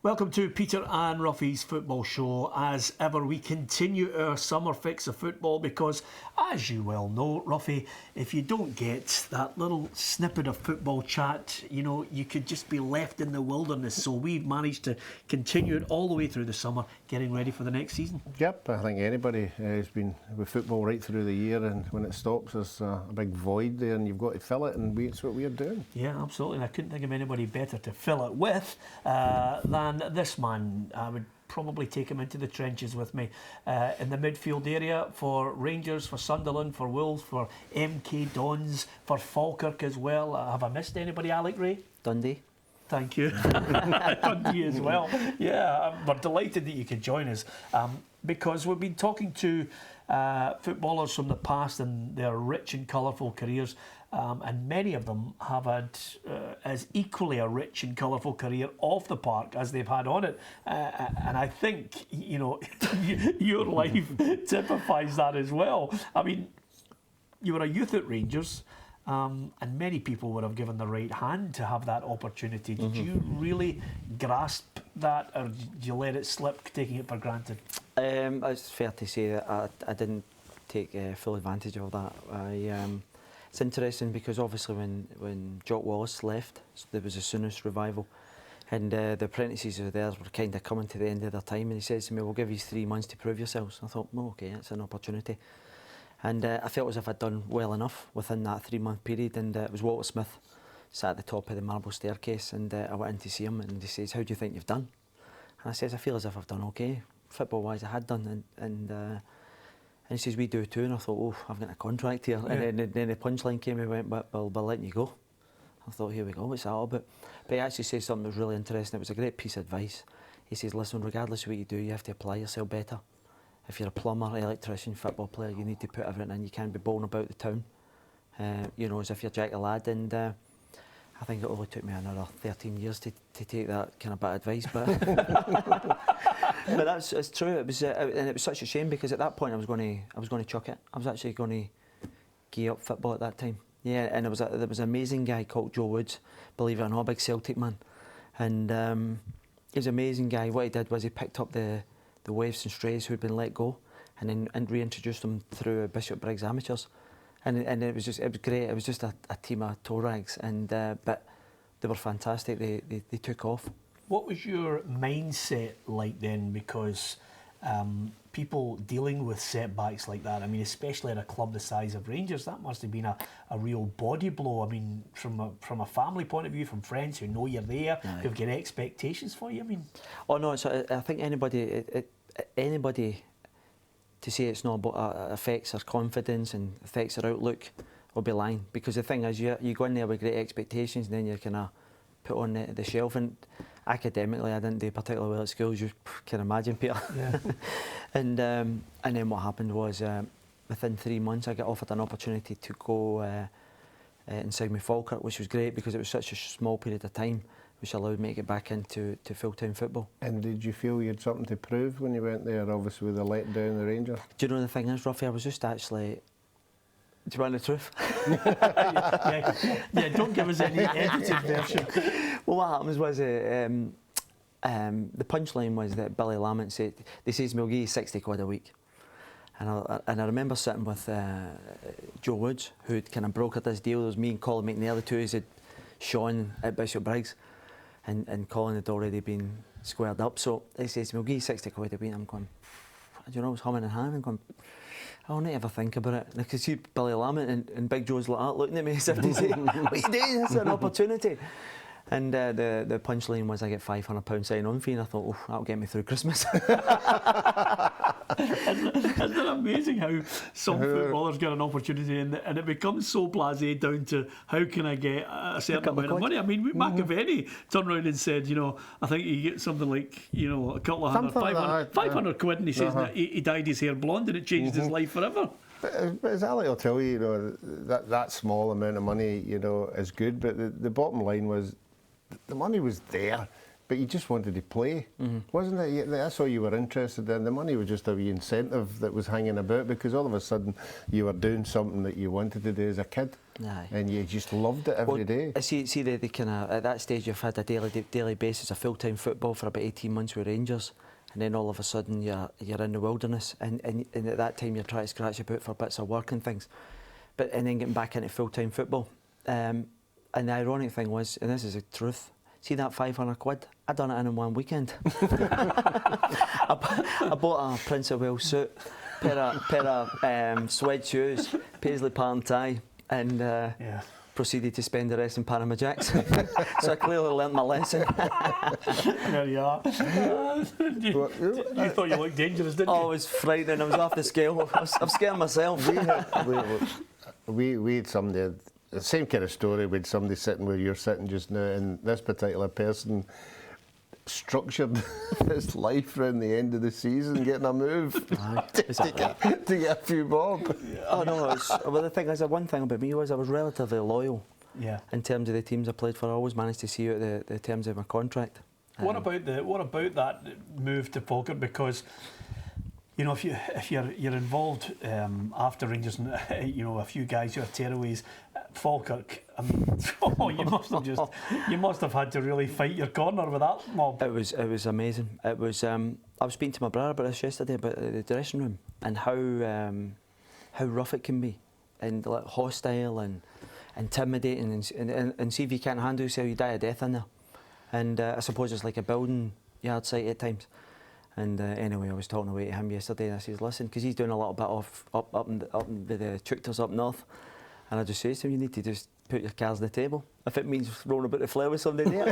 Welcome to Peter and Ruffy's Football Show. As ever, we continue our summer fix of football because, as you well know, Ruffy, if you don't get that little snippet of football chat, you know, you could just be left in the wilderness. So we've managed to continue it all the way through the summer, getting ready for the next season. Yep, I think anybody has been with football right through the year, and when it stops, there's a big void there, and you've got to fill it, and it's what we're doing. Yeah, absolutely. And I couldn't think of anybody better to fill it with than this man. I would probably take him into the trenches with me in the midfield area for Rangers, for Sunderland, for Wolves, for MK Dons, for Falkirk as well. Have I missed anybody, Alex Rae? Dundee. Thank you. Dundee as well. Yeah, we're delighted that you could join us because we've been talking to footballers from the past and their rich and colourful careers, and many of them have had as equally a rich and colourful career off the park as they've had on it. And I think, you know, your life typifies that as well. I mean, you were a youth at Rangers. And many people would have given the right hand to have that opportunity. Did you really grasp that, or did you let it slip, taking it for granted? It's fair to say that I didn't take full advantage of that. It's interesting because obviously when Jock Wallace left, there was a Sooners revival, and the apprentices of theirs were kind of coming to the end of their time, and he says to me, "We'll give you 3 months to prove yourselves." I thought, "Oh, okay, it's an opportunity." And I felt as if I'd done well enough within that 3-month period, and it was Walter Smith sat at the top of the marble staircase, and I went in to see him, and he says, "How do you think you've done?" And I says, "I feel as if I've done okay, football-wise I had done," and he says, "We do too," and I thought, "Oh, I've got a contract here," yeah. And then the punchline came, and he went, "But we're letting you go." I thought, here we go, what's that all about? But he actually said something that was really interesting. It was a great piece of advice. He says, "Listen, regardless of what you do, you have to apply yourself better. If you're a plumber, electrician, football player, you need to put everything in. You can't be bowling about the town, you know, as if you're Jack the Lad." And I think it only took me another 13 years to take that kind of bad advice, but but it's true. It was and it was such a shame because at that point I was going to chuck it. I was actually going to give up football at that time. Yeah, and there was an amazing guy called Joe Woods, believe it or not, a big Celtic man, and he was an amazing guy. What he did was he picked up the waifs and strays who'd been let go, and then reintroduced them through Bishop Briggs Amateurs, and it was great. It was just a team of toe rags, and but they were fantastic. They took off. What was your mindset like then? Because people dealing with setbacks like that, I mean, especially at a club the size of Rangers, that must have been a real body blow. I mean, from a family point of view, from friends who know you're there, who've got expectations for you. I mean, oh no, I think anybody to say it's not about affects their confidence and affects their outlook will be lying, because the thing is you go in there with great expectations and then you're kind of put on the shelf. And academically I didn't do particularly well at school, as you can imagine, Peter. Yeah. and then what happened was within 3 months I got offered an opportunity to go and sign with Falkirk, which was great because it was such a small period of time, which allowed me to get back into full-time football. And did you feel you had something to prove when you went there, obviously with the letdown, the Rangers? Do you know the thing is, Ruffy, I was just actually... Do you want the truth? yeah, don't give us any edited version. Well, what happens was the punchline was that Billy Lamont said, they says, "We'll give you 60 quid a week." And I remember sitting with Joe Woods, who'd kind of brokered this deal. There was me and Colin McNair, the two had shone at Bishop Briggs, and Colin had already been squared up. So he says, "We'll give you 60 quid a week." I'm going, you know, I was humming and hawing and going, I'll not ever think about it. And I could see Billy Lamont and Big Joe's like that looking at me as if to say, "What are you doing? This is an opportunity." And the punchline was I get £500 sign-on fee, and I thought, oh, that'll get me through Christmas. Isn't it amazing how some footballers get an opportunity and it becomes so blasé down to how can I get a certain amount of money? I mean, McAvenny turned around and said, you know, I think you get something like, you know, a couple of hundred, 500 quid, and he says that he dyed his hair blonde and it changed his life forever. But as Ali will tell you, you know, that small amount of money, you know, is good, but the bottom line was the money was there. but you just wanted to play, wasn't it? That's all you were interested in. The money was just a wee incentive that was hanging about, because all of a sudden you were doing something that you wanted to do as a kid. Aye. And you just loved it every day. See, they kind of, at that stage you've had a daily basis of full-time football for about 18 months with Rangers, and then all of a sudden you're in the wilderness, and at that time you're trying to scratch about for bits of work and things, and then getting back into full-time football. And the ironic thing was, and this is the truth, see that 500 quid? I done it in one weekend. I bought a Prince of Wales suit, pair of suede shoes, paisley palm tie, and proceeded to spend the rest in Panama Jacks. So I clearly learnt my lesson. There you are. You thought you looked dangerous, didn't you? Oh, it was frightening. I was off the scale. I'm scared myself. We had somebody, the same kind of story, with somebody sitting where you're sitting just now, and this particular person structured his life around the end of the season, getting a move to get a few bob. Oh no, well the thing is, one thing about me was I was relatively loyal. Yeah. In terms of the teams I played for, I always managed to see out the terms of my contract. What about that move to Falkirk? Because you know, if you're involved after Rangers, and you know, a few guys who are tearaways, Falkirk, I mean, you must have had to really fight your corner with that mob. It was amazing. It was. I was speaking to my brother about this yesterday, about the dressing room and how rough it can be, and like hostile and intimidating, and see if you can't handle yourself, you die a death in there. And I suppose it's like a building yard site at times. And anyway, I was talking away to him yesterday, and I says, listen, because he's doing a little bit up in the Chuchters up north, and I just says to him, you need to just put your cards on the table. If it means rolling about the floor with somebody there.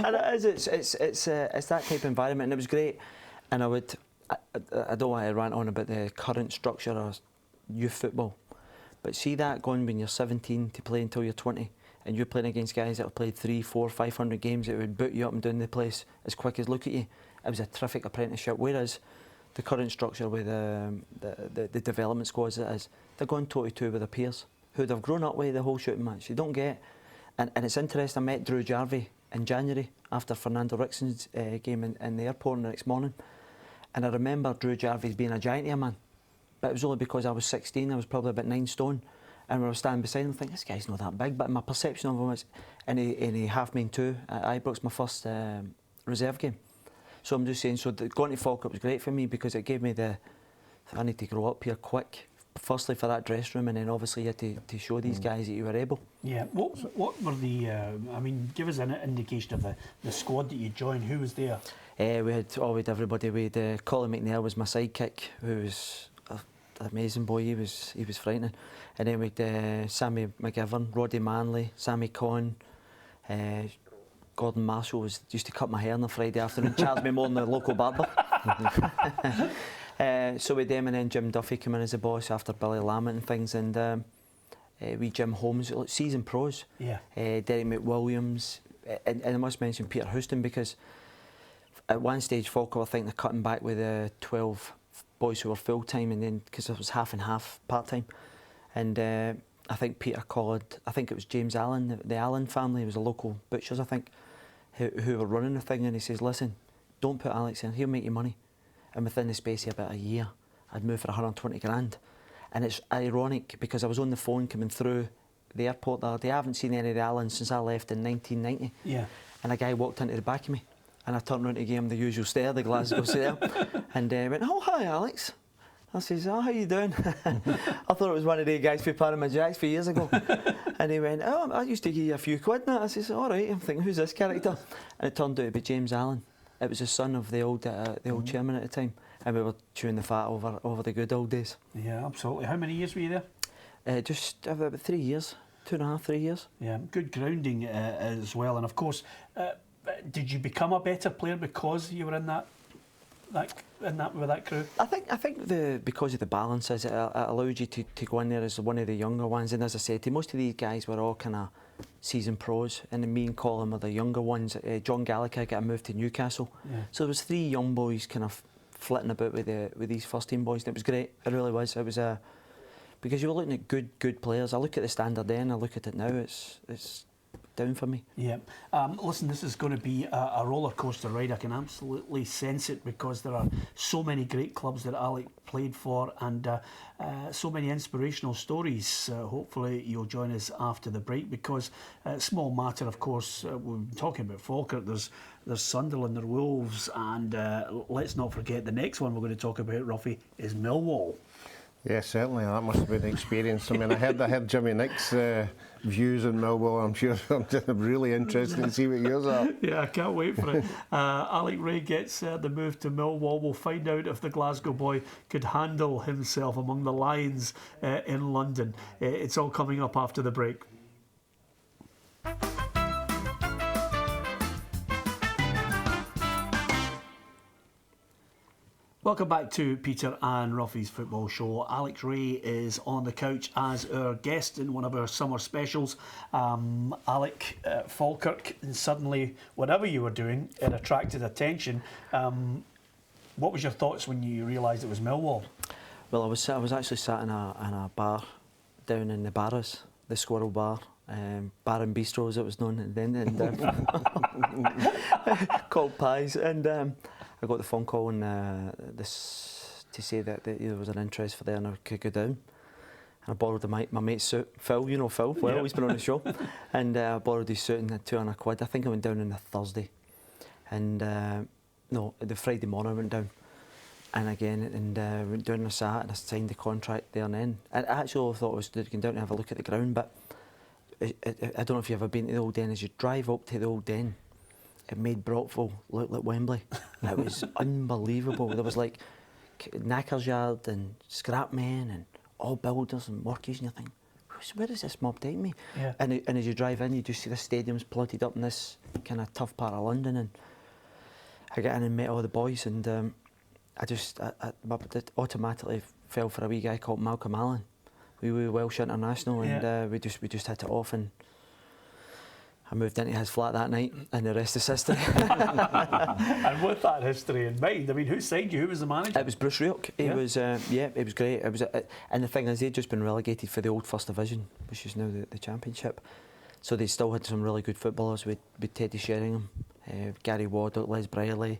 And it's that type of environment, and it was great. And I don't want to rant on about the current structure of youth football, but see that going when you're 17 to play until you're 20. And you're playing against guys that have played 300, 400, 500 games that would boot you up and down the place as quick as look at you. It was a terrific apprenticeship. Whereas the current structure with the development squads that is, they're going toe-to-toe with their peers who they've grown up with the whole shooting match. You don't get, and it's interesting. I met Drew Jarvie in January after Fernando Rickson's game in the airport the next morning, and I remember Drew Jarvie being a giant of a man, but it was only because I was 16. I was probably about 9 stone. And when I was standing beside him, I think this guy's not that big, but my perception of him was in a half-main 2 at Ibrox, my first reserve game. So I'm just saying, so going to Falkirk was great for me, because it gave me I need to grow up here quick. Firstly for that dressing room, and then obviously you had to show these guys that you were able. Yeah. What were the? I mean, give us an indication of the squad that you joined. Who was there? We had everybody. We had Colin McNair was my sidekick, who was an amazing boy. He was frightening. And then we had Sammy McGivern, Roddy Manley, Sammy Conn, Gordon Marshall used to cut my hair on a Friday afternoon, charged me more than the local barber. So with them, and then Jim Duffy came in as a boss after Billy Lamont and things, and we Jim Holmes, seasoned pros. Yeah. Derek McWilliams, and I must mention Peter Houston, because at one stage Falkirk, I think they're cutting back with 12 boys who were full time, and then because it was half and half part time. And I think Peter called, I think it was James Allen, the Allen family, it was a local butchers, I think, who were running the thing, and he says, listen, don't put Alex in, he'll make you money. And within the space of about a year, I'd moved for 120 grand. And it's ironic, because I was on the phone coming through the airport the other day. I haven't seen any of the Allens since I left in 1990. Yeah. And a guy walked into the back of me, and I turned around to give him the usual stare, the Glasgow stare, and went, oh, hi, Alex. I says, oh, how you doing? I thought it was one of the guys for Panama Jacks 4 years ago. And he went, oh, I used to give you a few quid now. I says, all right. I'm thinking, who's this character? And it turned out to be James Allen. It was the son of the old chairman at the time. And we were chewing the fat over the good old days. Yeah, absolutely. How many years were you there? Just about 3 years, 2.5, 3 years. Yeah, good grounding as well. And of course, did you become a better player because you were in that with that crew? I think because of the balances, it allowed you to go in there as one of the younger ones. And as I said, most of these guys were all kind of seasoned pros, and me and Colin were the younger ones. John Gallagher got a move to Newcastle, so there was 3 young boys kind of flitting about with these first team boys, and it was great. It really was. It was because you were looking at good players. I look at the standard then, I look at it now. It's down for me. Yeah. Listen, this is going to be a roller coaster ride. I can absolutely sense it because there are so many great clubs that Alec played for and so many inspirational stories. Hopefully you'll join us after the break because small matter, of course, we've been talking about Falkirk, there's Sunderland, there's Wolves, and let's not forget the next one we're going to talk about, Ruffy, is Millwall. Yeah, certainly. That must have been an experience. I mean, I heard Jimmy Nick's views on Millwall. I'm sure I'm really interested to see what yours are. Yeah, I can't wait for it. Alex Rae gets the move to Millwall. We'll find out if the Glasgow boy could handle himself among the Lions in London. It's all coming up after the break. Welcome back to Peter and Ruffy's Football Show. Alex Rae is on the couch as our guest in one of our summer specials. Alec, Falkirk, and suddenly whatever you were doing, it attracted attention. What was your thoughts when you realised it was Millwall? Well, I was actually sat in a bar down in the Barras, the Squirrel Bar. Bar and Bistro as it was known then, and called Pies, and I got the phone call and this to say that there was an interest for there and I could go down. And I borrowed my mate's suit, Phil, you know Phil, well, yep. He's been on the show, and I borrowed his suit and £200. I think I went down on a Thursday, and no, the Friday morning I went down, and again, and went down on a Saturday and I signed the contract there and then. And actually I thought I was going down to have a look at the ground, but I don't know if you've ever been to the Old Den. As you drive up to the Old Den, it made Brockville look like Wembley. It was unbelievable. There was like Knackers Yard and scrap men and all builders and workies, and you think, where is this mob taking me? Yeah. And as you drive in, you just see the stadiums plotted up in this kind of tough part of London, and I got in and met all the boys, and I automatically fell for a wee guy called Malcolm Allen. We were Welsh international, and yeah. we just hit it off, and I moved into his flat that night, and the rest is history. And with that history in mind, I mean, who signed you? Who was the manager? It was Bruce Rioch. He was, it was great. It was, and the thing is, they'd just been relegated for the old First Division, which is now the Championship. So they still had some really good footballers with Teddy Sheringham, Gary Waddock, Les Brierley,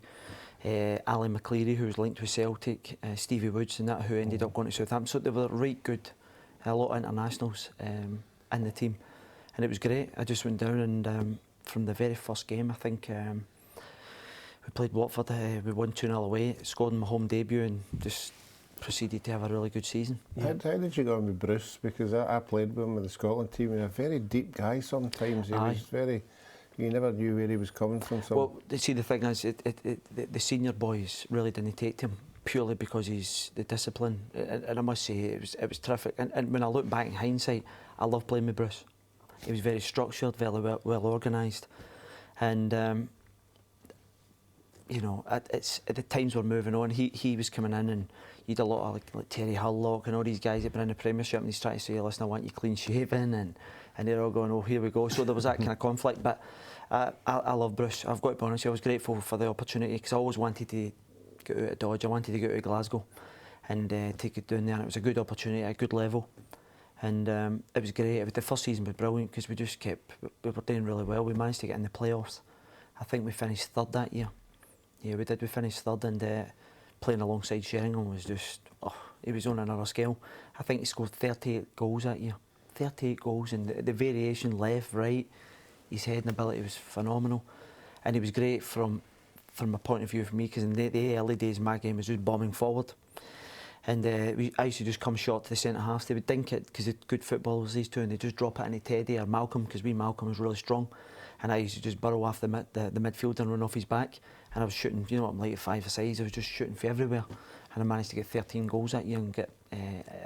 Ali McCleary, who was linked with Celtic, Stevie Woods, and that, who ended up going to Southampton. So they were right good. A lot of internationals in the team, and it was great. I just went down, and from the very first game, I think we played Watford. We won 2-0 away, scored in my home debut, and just proceeded to have a really good season. Yeah. How did you go on with Bruce? Because I played with him with the Scotland team. He was a very deep guy sometimes. He was very... You never knew where he was coming from. Well, see, the thing is, the senior boys really didn't take to him purely because he's the discipline, and I must say it was terrific. And when I look back in hindsight, I love playing with Bruce. He was very structured, very well organised, and you know, it's at the times we're moving on. He was coming in, and you had a lot of like Terry Hullock and all these guys that been in the Premiership, and he's trying to say, listen, I want you clean shaven, and they're all going, oh, here we go. So there was that kind of conflict, but I love Bruce. I've got to be honest, I was grateful for the opportunity because I always wanted to get out of Dodge. I wanted to get out of Glasgow and take it down there. And it was a good opportunity at a good level, and it was great. The first season was brilliant because we were doing really well. We managed to get in the playoffs. I think we finished third that year. Yeah, we did. We finished third, and playing alongside Sheringham was just, he was on another scale. I think he scored 38 goals that year. 38 goals, and the variation left, right, his heading ability was phenomenal, and he was great from a point of view for me because in the early days my game was just bombing forward, and I used to just come short to the centre halves. They would dink it because they're good footballers, these two, and they just drop it into Teddy or Malcolm because Malcolm was really strong, and I used to just burrow off the midfield and run off his back, and I was shooting, you know what I'm like at 5-a-side, I was just shooting for everywhere, and I managed to get 13 goals that year and get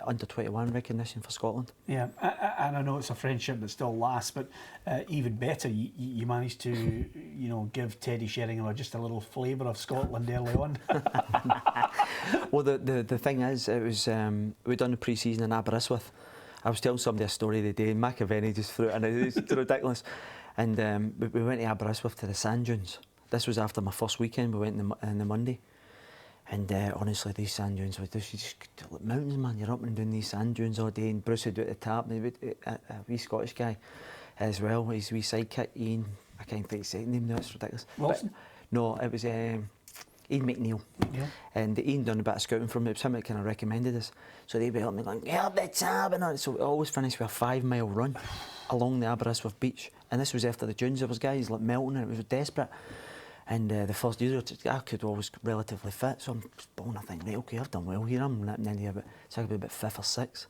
under 21 recognition for Scotland. Yeah, and I know it's a friendship that still lasts, but even better, you managed to, you know, give Teddy Sheringham just a little flavour of Scotland early on. Well, the thing is, it was we'd done the pre-season in Aberystwyth. I was telling somebody a story the day, and McAvenny just threw it in. It's ridiculous. And we went to Aberystwyth to the sand dunes. This was after my first weekend. We went on the Monday. And honestly, these sand dunes were just like mountains, man. You're up and doing these sand dunes all day, and Bruce would do it at the tap, and a wee Scottish guy. as well. His wee sidekick, Ian, I can't think his second name now, it's ridiculous. Wilson? But, no, it was Ian McNeil. Yeah. And Ian done a bit of scouting from me. It was him that kind of recommended us. So they'd be helping me going, get up the tab and all. So we always finished with a 5-mile run along the Aberystwyth beach. And this was after the dunes. There was guys like melting and it was desperate. And the first year, I could always relatively fit. So I'm born, I think, right, okay, I've done well here. I'm nipping in here, so I could be about 5th or 6th.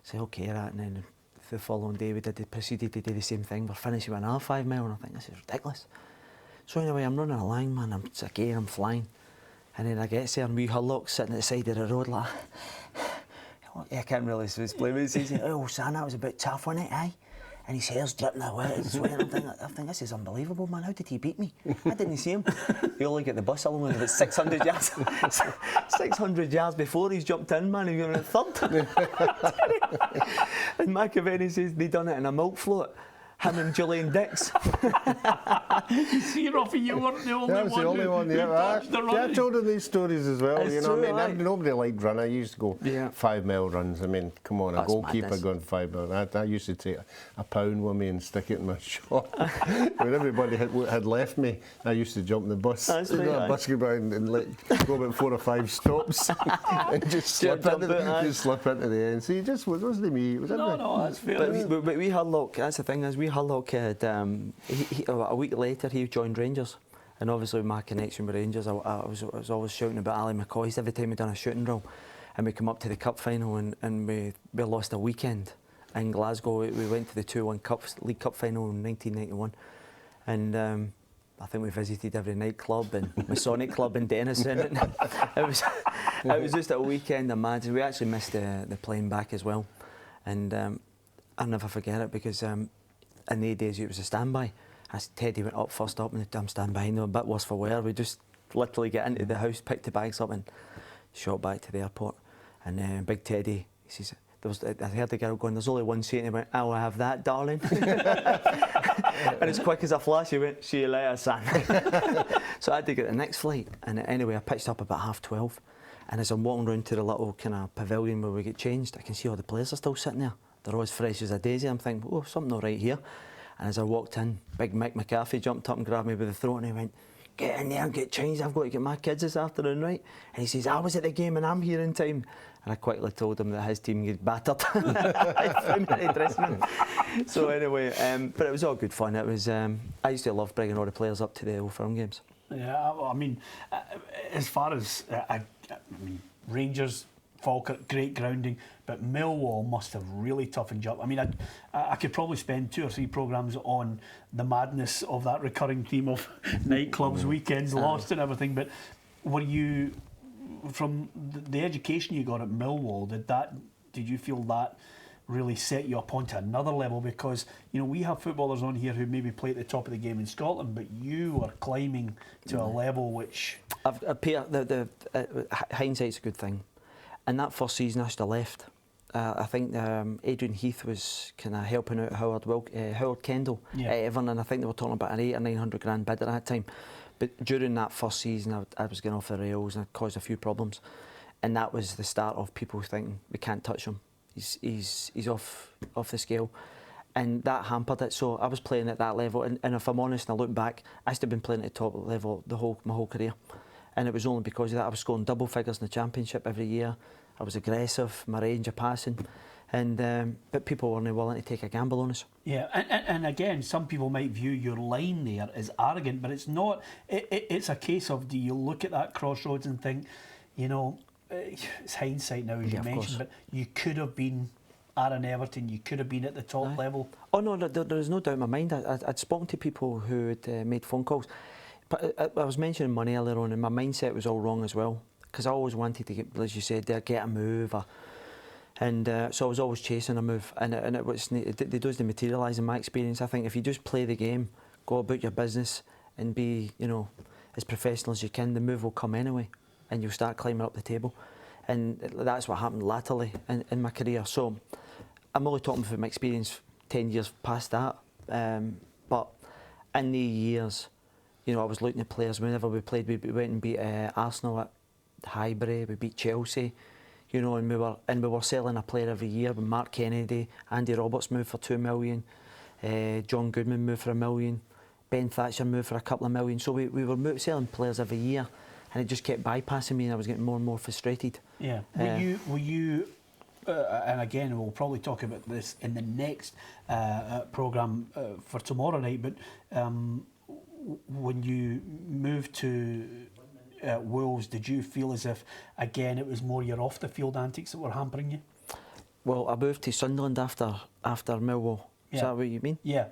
So okay, right. And then the following day, proceeded to do the same thing. We're finishing with another 5 mile, and I think this is ridiculous. So anyway, I'm running along, man. I'm flying. And then I get there, and wee Hurlock sitting at the side of the road, like, I can't really explain it. He says, oh, son, that was a bit tough, wasn't it, aye? And his hair's dripping away, it's sweating. I think this is unbelievable, man. How did he beat me? I didn't see him. He only got the bus along about 600 yards. 600 yards before he's jumped in, man. He's going to third. And McAvenny says they done it in a milk float. Him and Julian Dix. See, Ruffy, you weren't the only one. That was the only one, yeah. I told her these stories as well. It's you know, true, I mean, nobody liked running. I used to go 5-mile runs. I mean, come on, That's a goalkeeper madness. going 5 miles. I used to take a pound with me and stick it in my shop. When everybody had left me, I used to jump in the bus. That's you know, right, a bus go by and go about 4 or 5 stops and just slip into the end. So it wasn't me. It was No, that's fair. But we Hurlock, that's the thing, is we Hurlock had, a week later he joined Rangers. And obviously with my connection with Rangers, I was always shouting about Ali McCoist every time we'd done a shooting drill. And we come up to the cup final and we lost a weekend in Glasgow. We went to the 2-1 League Cup final in 1991. And I think we visited every nightclub and Masonic Club in Denison. It was just a weekend of madness. We actually missed the plane back as well. And I'll never forget it because in the days it was a standby. As Teddy went up first up and I'm standing behind him, a bit worse for wear. We just literally get into the house, picked the bags up and shot back to the airport. And Big Teddy, he says, I heard the girl going, there's only one seat, and he went, I'll have that, darling. And as quick as a flash, he went, see you later, son. So I had to get the next flight. And anyway, I pitched up about 12:30. And as I'm walking round to the little kind of pavilion where we get changed, I can see all the players are still sitting there. They're all as fresh as a daisy. I'm thinking, oh, something all right here. And as I walked in, Big Mick McCarthy jumped up and grabbed me by the throat and he went, get in there and get changed, I've got to get my kids this afternoon, right? And he says, I was at the game and I'm here in time. And I quickly told him that his team get battered. So anyway, but it was all good fun. It was. I used to love bringing all the players up to the Old Firm games. Yeah, I mean, as far as, I mean, Rangers, Falkirk, great grounding, but Millwall must have really toughened you up. I mean, I could probably spend 2 or 3 programmes on the madness of that recurring theme of nightclubs, weekends lost and everything, but were you, from the education you got at Millwall, did you feel that really set you up onto another level? Because, you know, we have footballers on here who maybe play at the top of the game in Scotland, but you were climbing to a level which... Hindsight's a good thing. And that first season I should have left. I think Adrian Heath was kind of helping out Howard Kendall at Everton, and I think they were talking about an 800 or 900 grand bid at that time. But during that first season, I was getting off the rails and it caused a few problems. And that was the start of people thinking, we can't touch him. He's off the scale. And that hampered it. So I was playing at that level. And if I'm honest and I look back, I still been playing at the top level my whole career. And it was only because of that. I was scoring double figures in the Championship every year. I was aggressive, my range of passing. And but people weren't willing to take a gamble on us. Yeah, and again, some people might view your line there as arrogant, but it's not. It's a case of, do you look at that crossroads and think, you know, it's hindsight now, as you mentioned, but you could have been at an Everton, you could have been at the top level. Oh no, there's no doubt in my mind. I'd spoken to people who had made phone calls. But I was mentioning money earlier on, and my mindset was all wrong as well. Because I always wanted to get, as you said, get a move, and so I was always chasing a move, and it doesn't materialise in my experience. I think if you just play the game, go about your business, and be, you know, as professional as you can, the move will come anyway, and you'll start climbing up the table, and that's what happened latterly in my career. So I'm only talking from my experience 10 years past that, but in the years, you know, I was looking at players. Whenever we played, we went and beat Arsenal at Highbury, we beat Chelsea, you know, and we were selling a player every year. With Mark Kennedy, Andy Roberts moved for 2 million, John Goodman moved for $1 million. Ben Thatcher moved for a couple of million. So we were selling players every year, and it just kept bypassing me, and I was getting more and more frustrated. Yeah. Were you and again, we'll probably talk about this in the next programme for tomorrow night, but when you moved to Wolves, did you feel as if, again, it was more your off-the-field antics that were hampering you? Well, I moved to Sunderland after Millwall. Yeah. Is that what you mean? Yeah.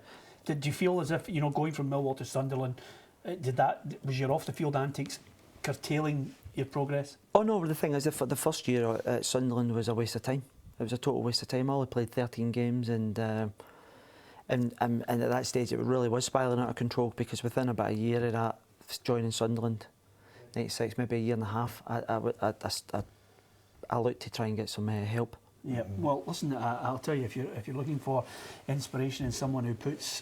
Did you feel as if, going from Millwall to Sunderland, was your off-the-field antics curtailing your progress? Oh no, the thing is, the first year at Sunderland was a waste of time. It was a total waste of time. I only played 13 games, and at that stage it really was spiralling out of control, because within about a year of that, joining Sunderland, 96, maybe a year and a half, I looked to try and get some help. Yeah, well, listen, I'll tell you, if you're looking for inspiration in someone who puts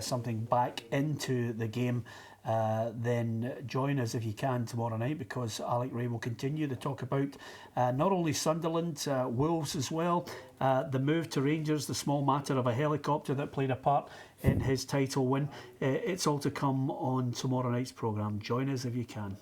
something back into the game, then join us if you can tomorrow night, because Alex Rae will continue to talk about not only Sunderland, Wolves as well, the move to Rangers, the small matter of a helicopter that played a part in his title win. It's all to come on tomorrow night's programme. Join us if you can.